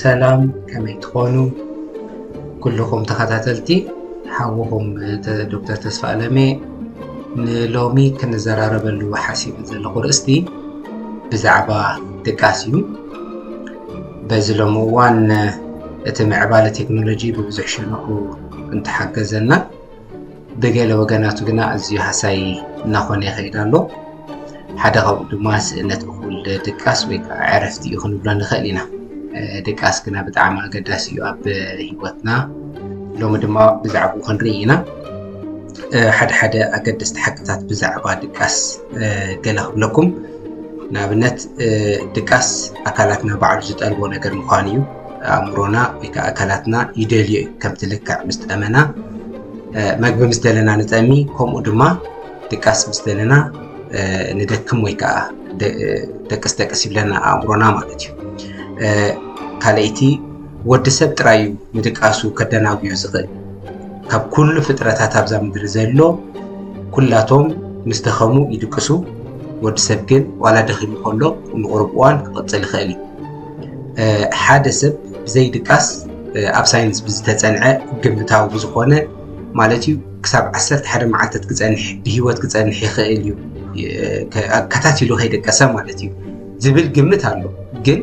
ሰላም ከመይ ትኾኑ ኩልኩም ተኸታተልቲ ሓውኹም ዶክተር ተስፋ ኣለሜ ንሎሚ ክንዘራረበሉ ሓሲብ ዘለኹ ርእስቲ ብዛዕባ ድቃስ እዩ። በዚ ሎሚ እዋን እቲ ምዕባለ ቴክኖሎጂ ብብዙሕ ሸነኹ እንትሓገዘና ብገለ ወገናቱ ግና ኣዝዩ ሃሳይ እናኾነ ይኸይድ ኣሎ። ሓደ ካብኡ ድማ ስእነት እኹል ድቃስ ወይ ከዓ ዕረፍቲ እዩ ክንብሎ ንኽእል ኢና። ድቃስ ግና ብጣዕሚ ኣገዳሲ እዩ ኣብ ሂወትና። ሎሚ ድማ ብዛዕባኡ ክንርኢ ኢና። ሓደ ኣገደስቲ ሓቅታት ብዛዕባ ድቃስ ገለ ክብለኩም። ንኣብነት ድቃስ ኣካላትና ባዕሉ ዝጠልቦ ነገር ምዃኑ እዩ። ኣእምሮና ወይ ከዓ ኣካላትና ይደልዮ ከምቲ ልክዕ ምስ ጠመና መግቢ ምስ ደለና ንጠሚ፣ ከምኡ ድማ ድቃስ ምስ ደለና ንደክም ወይ ከዓ ደቅስ ይብለና ኣእምሮና ማለት እዩ። ካልአይቲ ወዲ ሰብ ጥራይ ንድቃሱ ከደናግዮ ዝኽእል። ካብ ኩሉ ፍጥረታት ኣብዛ ምድሪ ዘሎ ኩላቶም ምስ ደኸሙ ይድቅሱ። ወዲ ሰብ ግን ዋላ ደኺሙ ከሎ ንቑርብ እዋን ክቕፅል ይኽእል እዩ። ሓደ ሰብ ብዘይ ድቃስ ኣብ ሳይንስ ብዝተፀንዐ ግምታዊ ብዝኾነ ማለት እዩ ክሳብ 11 መዓልታት ክፀንሕ ብሂወት ክፀንሕ ይኽእል እዩ ከታቲሉ ከይደቀሰ ማለት እዩ ዝብል ግምት ኣሎ። ግን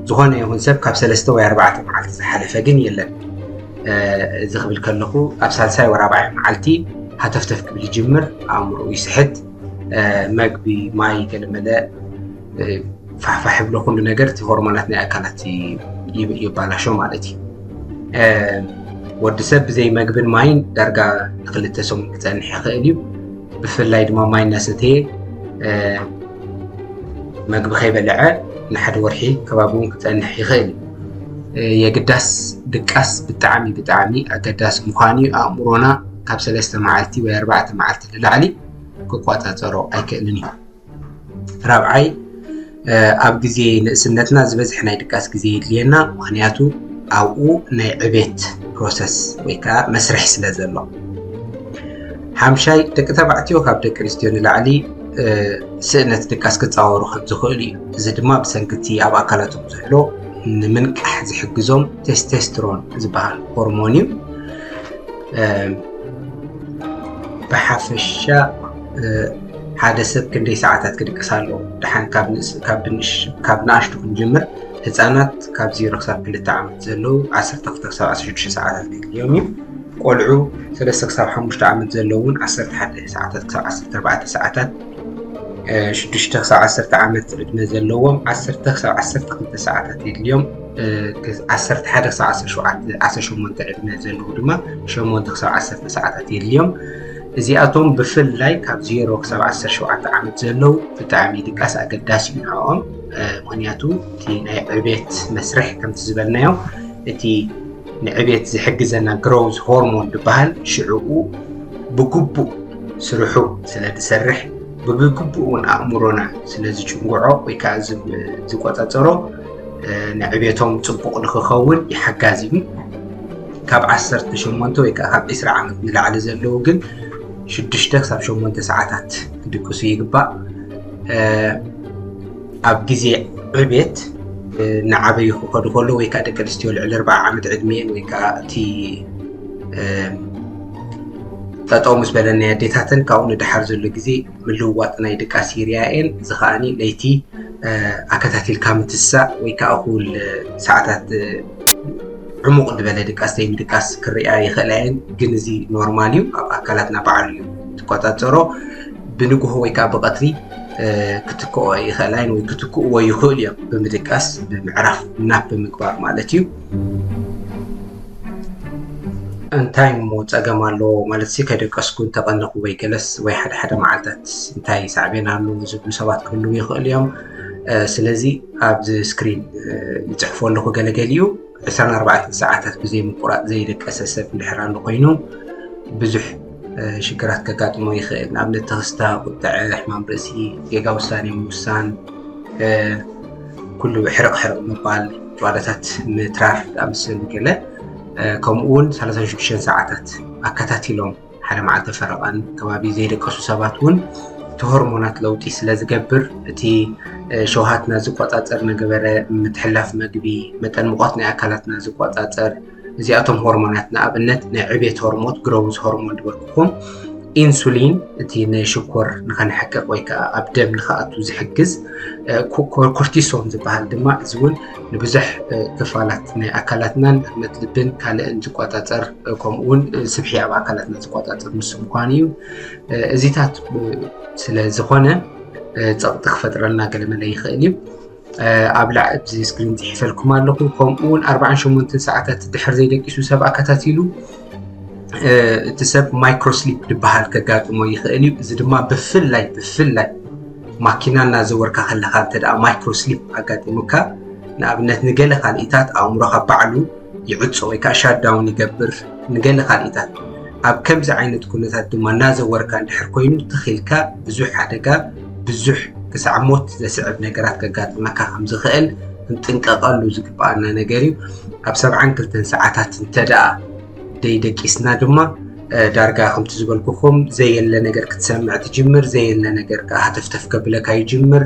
ዝኾነ ይኹን ሰብ ካብ 3 ወይ 4 መዓልቲ ዝሓለፈ ግን የለን። እዚ ክብል ከለኹ ኣብ 3ይ ወይ 4ይ መዓልቲ ሃተፍተፍ ክብል ይጅምር፣ ኣእምሮ ይስሕት፣ መግቢ ማይ ገለመለ ፋሕፋሕ ብሎ ኩሉ ነገር እቲ ሆርሞናት ናይ ኣካላት ይባላሾ ማለት እዩ። ወዲ ሰብ ብዘይ መግብን ማይን ዳርጋ ንክልተ ሰሙን ክፀንሕ ይኽእል እዩ። ብፍላይ ድማ ማይ እናሰተየ መግቢ ከይበልዐ ንሓደ ወርሒ ከባቢ እውን ክፀንሕ ይኽእል እዩ። የግዳስ ድቃስ ብጣዕሚ ኣገዳሲ ምዃኑ እዩ። ኣእምሮና ካብ 3 መዓልቲ ወይ 4 መዓልቲ ንላዕሊ ክቆፃፀሮ ኣይክእልን እዩ። ራብዓይ ኣብ ግዜ ንእስነትና ዝበዝሕ ናይ ድቃስ ግዜ የድልየና፣ ምክንያቱ ኣብኡ ናይ ዕቤት ፕሮሰስ ወይ ከዓ መስርሕ ስለ ዘሎ። ሓምሻይ ደቂ ተባዕትዮ ካብ ደቂ ኣንስትዮ ንላዕሊ ስእነት ድቃስ ክፃወሩ ከም ዝኽእሉ እዩ። እዚ ድማ ብሰንኪቲ ኣብ ኣካላቶም ዘሎ ንምንቃሕ ዝሕግዞም ቴስቴስትሮን ዝበሃል ሆርሞን እዩ። ብሓፈሻ ሓደ ሰብ ክንደይ ሰዓታት ክድቅስ ኣለዎ? ድሓን ካብ ንኣሽቱ ክንጅምር። ህፃናት ካብ 0 ክሳብ 2 ዓመት ዘለው 12 ክሳብ 16 ሰዓታት ክድልዮም እዩ። ቆልዑ 3 ክሳብ 5 ዓመት ዘለው 11 ሰዓታት ክሳብ 14 ሰዓታት፣ 6 ክሳብ 10 ዓመት ዕድመ ዘለዎም 10 ክሳብ 12 ሰዓታት የድልዮም። 11 ክሳብ 18 ዕድመ ዘለው ድማ 8 ክሳብ 10 ሰዓታት የድልዮም። እዚኣቶም ብፍላይ ካብ 0 ክሳብ 17 ዓመት ዘለው ብጣዕሚ ድቃስ ኣገዳሲ እዩ ንዕኦም። ምክንያቱ እቲ ናይ ዕቤት መስርሕ ከምቲ ዝበልናዮ እቲ ንዕቤት ዝሕግዘና ግሮውዝ ሆርሞን ዝበሃል ሽዑኡ ብግቡእ ስርሑ ስለ ዝሰርሕ ብግቡእ እውን ኣእምሮና ስለ ዝጭንግዖ ወይ ከዓ ዝቆፃፀሮ ንዕቤቶም ፅቡቕ ንክኸውን ይሓጋዝ እዩ። ካብ 18 ወይ ከዓ ካብ 20 ዓመት ንላዕሊ ዘለው ግን 6 ክሳብ 8 ሰዓታት ክድቅሱ ይግባእ። ኣብ ግዜ ዕቤት ንዓበይ ክኸዱ ከሎ ወይ ከዓ ደቂ ኣንስትዮ ልዕሊ 40 ዓመት ዕድሜን ወይ ከዓ እቲ ጠጠው ምስ በለና ኣዴታተን ካብኡ ንድሓር ዘሎ ግዜ ምልውዋጥ ናይ ድቃስ ይርኣየን። እዚ ከዓኒ ለይቲ ኣከታቲልካ ምትሳእ ወይ ከዓ ኩል ሰዓታት ዕሙቕ ዝበለ ድቃስ ምድቃስ ክርኣ ይኽእላ እየን። ግን እዚ ኖርማል እዩ። ኣብ ኣካላትና ባዕሉ እዩ ትቆፃፀሮ። ብንግሆ ወይ ከዓ ብቀትሪ ክትክኦ ይኽእላ እየን ወይ ክትክእዎ ይኽእሉ እዮም ብምድቃስ ብምዕራፍ ናፕ ብምግባር ማለት እዩ። እንታይ ፀገም ኣለዎ ማለት ከደቀስኩ እንተቐነኹ ወይ ገለስ ወይ ሓደ መዓልታት እንታይ ሳዕቤና ኣሎ ዝብሉ ሰባት ክህልው ይኽእሉ እዮም። ስለዚ ኣብዚ ስክሪን ይፅሕፎ ኣለኹ ገለገሊ እዩ 24 ሰዓታት ብዘይ ምቁራፅ ዘይደቀሰ ሰብ እንድሕር ኣሎ ኮይኑ ብዙሕ ሽግራት ከጋጥሞ ይኽእል። ንኣብነት ተኽስታ፣ ቁጥዐ፣ ሕማም ርእሲ፣ ጌጋ ውሳኔ ምውሳን፣ ኩሉ ሕርቕ ምባል፣ ጨዋዳታት ምትራፍ ኣምስል ገለ ከምኡውን 36 ሰዓታት ኣከታቲሎም ሓደ መዓልተ ፈረቓን ከባቢ ዘይደቀሱ ሰባት እውን እቲ ሆርሞናት ለውጢ ስለ ዝገብር እቲ ሸውሃትና ዝቆፃፀር ነገበረ ምትሕልላፍ ምግቢ መጠን ሙቐት ናይ ኣካላትና ዝቆፃፀር እዚኣቶም ሆርሞናት ንኣብነት ናይ ዕብየት ሆርሞን ግሮውዝ ሆርሞን ዝበልኩኩም ኢንሱሊን እቲ ንሽኮር ንኸንሕቅቕ ወይ ከዓ ኣብ ደም ንኽኣቱ ዝሕግዝ ኮርቲሶን ዝበሃል ድማ እዚ እውን ንብዙሕ ክፋላት ናይ ኣካላትናን ንኣብነት ልብን ካልእን ዝቆፃፀር ከምኡ እውን ስብሒ ኣብ ኣካላትና ዝቆፃፀር ንሱ ምኳኑ እዩ እዚታት ስለ ዝኾነ ፀቕጢ ክፈጥረልና ገለመለ ይኽእል እዩ ኣብ ላዕሊ ኣብዚ ስክሪን ዝሕፈልኩም ኣለኹ ከምኡ እውን 48 ሰዓታት ድሕር ዘይደቂሱ ሰብ ኣከታቲሉ እቲ ሰብ ማይክሮስሊፕ ዝበሃል ከጋጥሞ ይኽእል እዩ እዚ ድማ ብፍላይ ማኪና እናዘወርካ ከለካ እንተደኣ ማይክሮስሊፕ ኣጋጢሙካ ንኣብነት ንገለ ካልኢታት ኣእምሮኻ ባዕሉ ይዕፆ ወይ ከዓ ሻትዳውን ይገብር ንገለ ካልኢታት ኣብ ከምዚ ዓይነት ኩነታት ድማ እናዘወርካ እንድሕር ኮይኑ ትኺልካ ብዙሕ ሓደጋ ብዙሕ ክሳዕ ሞት ዘስዕብ ነገራት ከጋጥመካ ከም ዝኽእል ክንጥንቀቐሉ ዝግባአና ነገር እዩ ኣብ 72 ሰዓታት እንተደኣ ደይደቂስና ድማ ዳርጋ ከምቲ ዝበልኩኹም ዘየለ ነገር ክትሰምዕ ትጅምር ዘየለ ነገር ሃተፍተፍ ከብለካ ይጅምር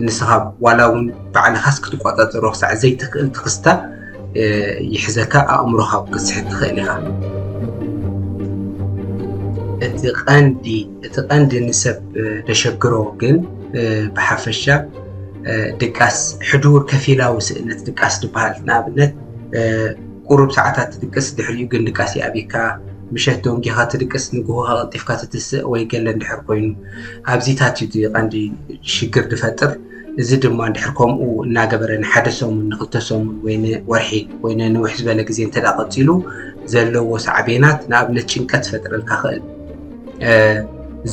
ንስኻ ዋላ እውን ባዕልኻስ ክትቆፃፀሮ ክሳዕ ዘይትኽእል ትክስታ ይሕዘካ ኣእምሮኻ ክትስሕት ትኽእል ኢኻ እቲ ቀንዲ ንሰብ ደሸግሮ ግን ብሓፈሻ ድቃስ ሕዱር ከፊላዊ ስእነት ድቃስ ዝበሃል ንኣብነት ቁሩብ ሰዓታት ትድቅስ ድሕሪኡ ግን ድቃስ ይኣብካ ምሸት ደንጊኻ ትድቅስ ንግሆኻ ቀልጢፍካ ትትስእ ወይ ገለ እንድሕር ኮይኑ ኣብዚታት እዩ ቀንዲ ሽግር ዝፈጥር እዚ ድማ እንድሕር ከምኡ እናገበረ ንሓደ ሰሙን ንክልተ ሰሙን ወይ ንወርሒ ወይ ንውሕ ዝበለ ግዜ እንተደኣ ቀፂሉ ዘለዎ ሳዕቤናት ንኣብነት ጭንቀት ፈጥረልካ ክእል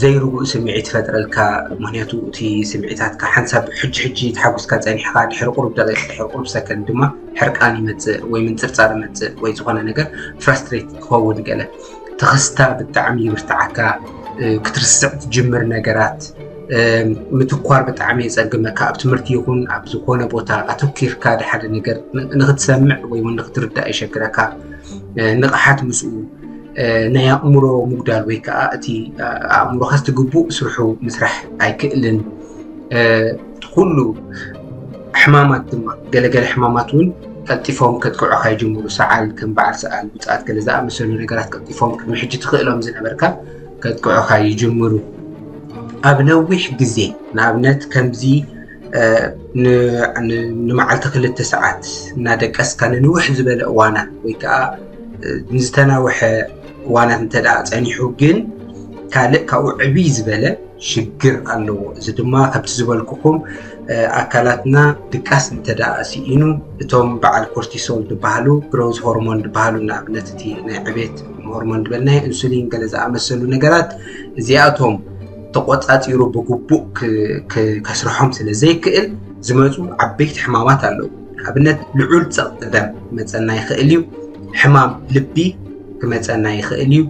ዘይርጉእ ስምዒት ፈጥረልካ ምክንያቱ እቲ ስምዒታትካ ሓንሳብ ሕጂ ተሓጉስካ ፀኒሕካ ድሕሪ ቁሩብ ደቂቕ ድሕሪ ቁሩብ ሰከንድ ድማ ሕርቃን ይመፅእ ወይ ምንፅርፃር ይመፅእ ወይ ዝኾነ ነገር ፍራስትሬት ክኸውን ገለ ትኽስታ ብጣዕሚ ይብርትዓካ ክትርስዕ ትጅምር ነገራት ምትኳር ብጣዕሚ የፀግመካ ኣብ ትምህርቲ ይኹን ኣብ ዝኾነ ቦታ ኣተኪርካ ድሓደ ነገር ንክትሰምዕ ወይ እውን ንክትርዳእ ይሸግረካ ንቕሓት ምስኡ ናይ ኣእምሮ ምጉዳል ወይ ከዓ እቲ ኣእምሮኻ ዝትግቡእ ስርሑ ምስራሕ ኣይክእልን ኩሉ ሕማማት ድማ ገለገለ ሕማማት እውን ቀልጢፎም ከጥቅዑካ ይጅምሩ ሰዓል ከም በዓል ሰዓል ውፅኣት ገለ ዝኣመሰሉ ነገራት ቀልጢፎም ቅድሚ ሕጂ ትኽእሎም ዝነበርካ ከጥቅዑካ ይጅምሩ ኣብ ነዊሕ ግዜ ንኣብነት ከምዚ ንመዓልቲ 2 ሰዓት እናደቀስካ ንንውሕ ዝበለ እዋናት ወይ ከዓ ንዝተናውሐ እዋናት እንተደኣ ፀኒሑ ግን ካልእ ካብኡ ዕብይ ዝበለ ሽግር ኣለዎ እዚ ድማ ካብቲ ዝበልኩኹም ኣካላትና ድቃስ እንተደኣ ሲኢኑ እቶም በዓል ኮርቲሶል ዝበሃሉ ግሮዝ ሆርሞን ዝበሃሉ ንኣብነት እቲ ናይ ዕብየት ሆርሞን ዝበልናዮ ኢንሱሊን ገለ ዝኣመሰሉ ነገራት እዚኣቶም ተቆፃፂሩ ብግቡእ ከስርሖም ስለ ዘይክእል ዝመፁ ዓበይቲ ሕማማት ኣለዉ ንኣብነት ልዑል ፀቕጢ ደም ክመፀና ይኽእል እዩ ሕማም ልቢ ክመፀና ይኽእል እዩ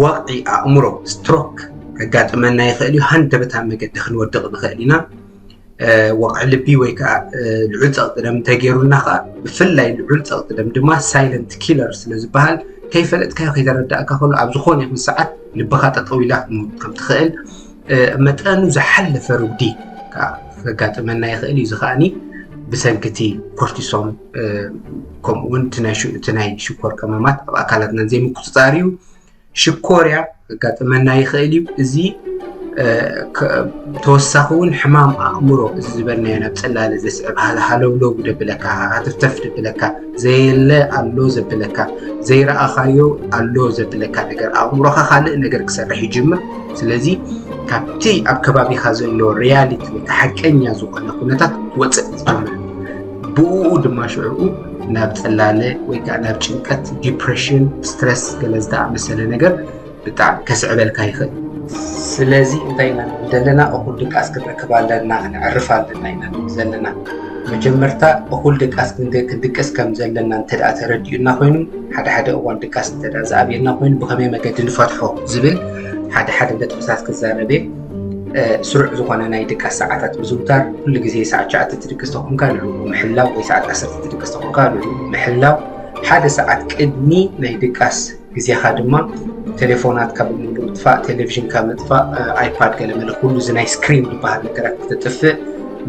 ወቕዒ ኣእምሮ ስትሮክ ከጋጥመና ይኽእል እዩ ሃንደበት ኣብ መገዲ ክንወድቕ ንኽእል ኢና ወቕዒ ልቢ ወይ ከዓ ልዑል ፀቕጢ ደም እንተገይሩልና ከዓ ብፍላይ ልዑል ፀቕጢ ደም ድማ ሳይለንት ኪለር ስለ ዝበሃል ከይፈለጥካዮ ከይተረዳእካ ከሎ ኣብ ዝኾነ ይኹን ሰዓት ልብኻ ጠጠው ኢላ ክትሞት ከም ትኽእል መጠኑ ዝሓለፈ ርጉዲ ከጋጥመና ይኽእል እዩ እዚ ከዓኒ ብሰንኪቲ ኮርቲሶን ከምኡውን እቲ ናይ ሽኮር ቀመማት ኣብ ኣካላትና ዘይምቁፅፃር እዩ ሽኮርያ ከጋጥመና ይኽእል እዩ እዚ ተወሳኺ እውን ሕማም ኣእምሮ እዚ ዝበልናዮ ናብ ፅላለ ዘስዕብ ሃለውለው ዘብለካ ሃተፍተፍ ዘብለካ ዘየለ ኣሎ ዘብለካ ዘይረኣኻዮ ኣሎ ዘብለካ ነገር ኣእምሮኻ ካልእ ነገር ክሰርሕ ይጅምር ስለዚ ካብቲ ኣብ ከባቢኻ ዘሎ ሪያሊቲ ወይ ሓቀኛ ዝኾነ ኩነታት ወፅእ ዝጅምር ብኡ ድማ ሽዑኡ ናብ ፅላለ ወይ ከዓ ናብ ጭንቀት ዲፕሬሽን ስትረስ ገለ ዝኣመሰለ ነገር ብጣዕሚ ከስዕበልካ ይኽእል ስለዚ እንታይ ኢና ዘለና እኹል ድቃስ ክንረክብ ኣለና ክንዕርፍ ኣለና ኢና ዘለና መጀመርታ እኹል ድቃስ ክንድቅስ ከም ዘለና እንተደኣ ተረዲኡና ኮይኑ ሓደ እዋን ድቃስ እንተደኣ ዝኣብየና ኮይኑ ብኸመይ መገዲ ንፈትሖ ዝብል ሓደ ነጥብታት ክዛረበ ስሩዕ ዝኾነ ናይ ድቃስ ሰዓታት ምዝውታር ኩሉ ግዜ ሰዓት 9 ትድቅስ ተኾንካ ልዑ ምሕላው ወይ ሰዓት 10 ትድቅስ ተኾንካ ልዑ ምሕላው ሓደ ሰዓት ቅድሚ ናይ ድቃስ ግዜኻ ድማ ቴሌፎናት ካብ ምጥፋእ ቴሌቪዥን ካብ ምጥፋእ ኣይፓድ ገለ መለ ኩሉ ዝናይ ስክሪን ዝበሃል ነገራት ክትጥፍእ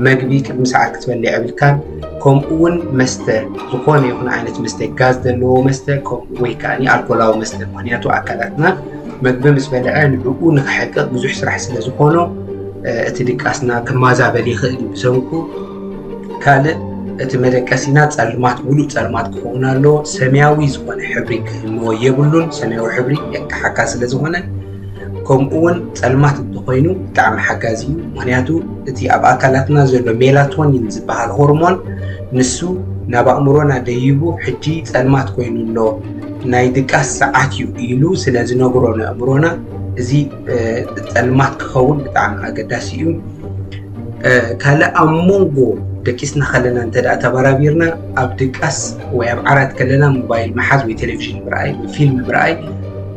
መግቢ ቅድሚ ሰዓት ክትበልዕ የብልካን ከምኡ እውን መስተ ዝኾነ ይኹን ዓይነት መስተ ጋዝ ዘለዎ መስተ ወይ ከዓኒ ኣልኮላዊ መስተ ምክንያቱ ኣካላትና መግቢ ምስ በልዐ ንዕኡ ንክሕቅቕ ብዙሕ ስራሕ ስለ ዝኾኖ እቲ ድቃስና ክማዛበል ይኽእል ብሰንኩ ካልእ እቲ መደቀሲና ጸልማት ሙሉእ ጸልማት ክኸውን ኣለዎ ሰማያዊ ዝኾነ ሕብሪ ክህልዎ የብሉን ሰማያዊ ሕብሪ የካሓካ ስለ ዝኾነ ከምኡ እውን ጸልማት እንተኮይኑ ብጣዕሚ ሓጋዚ እዩ ምክንያቱ እቲ ኣብ ኣካላትና ዘሎ ሜላቶኒን ዝበሃል ሆርሞን ንሱ ናብ ኣእምሮና ደይቡ ሕጂ ጸልማት ኮይኑሎ ናይ ድቃስ ሰዓት እዩ ኢሉ ስለ ዝነግሮ ንኣእምሮና እዚ ጸልማት ክኸውን ብጣዕሚ ኣገዳሲ እዩ ካልእ ኣብ ሞንጎ ደቂስና ከለና እንተዳ ተበራቢርና ኣብ ድቃስ ወይ ኣብ ዓራት ከለና ሞባይል መሓዝ ወይ ቴሌቪዥን ምርኣይ ወይ ፊልም ምርኣይ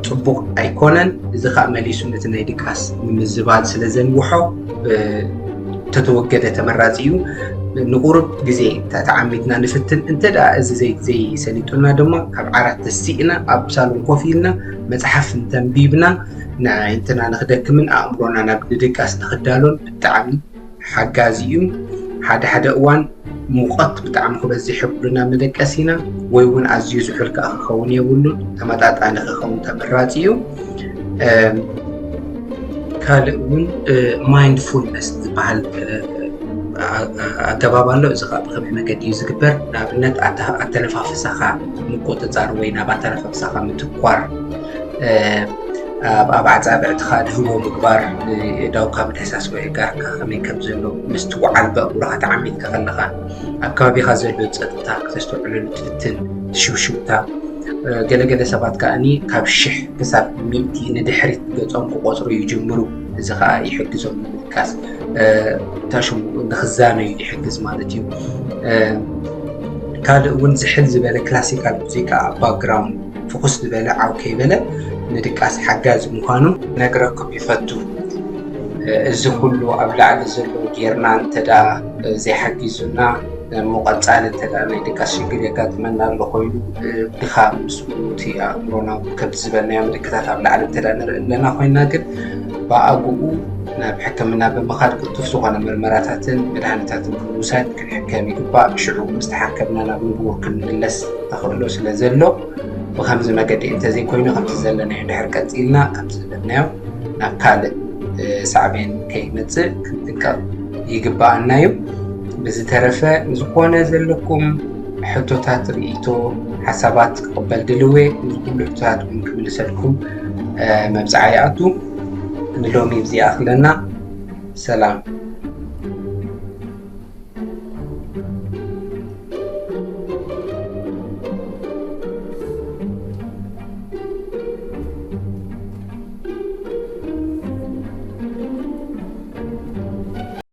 ጽቡቕ ኣይኮነን እዚ ከዓ መሊሱ ነቲ ናይ ድቃስ ንምዝባል ስለ ዘንውሖ ተተወገደ ተመራፂ እዩ ንቁርብ ግዜ ተዓሚትና ንፍትን እንተዳ እዚ ዘይሰሊጡና ድማ ካብ ዓራት ተሲእና ኣብ ሳሎን ኮፍ ኢልና መፅሓፍ እንተንቢብና ንዓይንትና ንክደክምን ኣእምሮና ናብ ድቃስ ንክዳሎን ብጣዕሚ ሓጋዚ እዩ ሓደ እዋን ሙቐት ብጣዕሚ ክበዝሕ የብሉና መደቀሲና ወይ እውን ኣዝዩ ዝሑል ከዓ ክኸውን የብሉን ተመጣጣኒ ክኸውን ተመራፂ እዩ ካልእ እውን ማይንድፉልነስ ዝበሃል ኣገባብ ኣሎ እዚ ከዓ ብከመይ መገዲ እዩ ዝግበር ንኣብነት ኣተነፋፍሳኻ ምቁፅፃር ወይ ናብ ኣተነፋፍሳኻ ምትኳር ኣብ ኣፃብዕትኻ ድህቦ ምግባር ዳውካ ምድሕሳስ ወይ ጋርካ ከመይ ከም ዘሎ ምስቲ ወዓል በእቡራኻ ተዓሚትካ ከለኻ ኣብ ከባቢኻ ዘሎ ፀጥታ ክተስተውዕለሉ ትፍትን ትሽውሽውታ ገለገለ ሰባት ከዓኒ ካብ 1000 ክሳብ 100 ንድሕሪት ገጾም ክቆፅሩ ይጅምሩ እዚ ከዓ ይሕግዞም ንምድቃስ ታሽሙ ንክዛነዩ ይሕግዝ ማለት እዩ ካልእ እውን ዝሕል ዝበለ ክላሲካል ሙዚቃ ኣብ ባክግራውንድ ፎኩስ ዝበለ ዓው ከይበለ ንድቃስ ሓጋዚ ምዃኑ ነግረኩም ይፈቱ እዚ ኩሉ ኣብ ላዕሊ ዘሎ ጌርና እንተዳ ዘይሓጊዙና ሙቐፃል እንተዳ ናይ ድቃስ ሽግር የጋጥመና ኣሎ ኮይኑ ድኻም ምስኡ እቲ ኣእምሮና ከብ ዝበልናዮ ምልክታት ኣብ ላዕሊ እንተዳ ንርኢ ኣለና ኮይና ግን ብኣግኡ ናብ ሕክምና ብምኻድ ቅልጡፍ ዝኾነ ምርመራታትን መድሃኒታትን ብምውሳድ ክንሕከም ይግባእ ሽዑ ምስ ተሓከምና ናብ ንቡር ክንምለስ ተኽእሎ ስለ ዘሎ ብከምዚ መገዲ እንተዘይኮይኑ ከምቲ ዘለናዮ ድሕር ቀፂልና ከምቲ ዝበልናዮ ናብ ካልእ ሳዕቤን ከይመፅእ ክንጥንቀቕ ይግባአና እዩ ብዝተረፈ ዝኾነ ዘለኩም ሕቶታት ርእይቶ ሓሳባት ክቕበል ድልዌ ንኩሉ ሕቶታት እውን ክምልሰልኩም መብዛዕይ ኣቱ ንሎሚ ብዚኣ ክለና ሰላም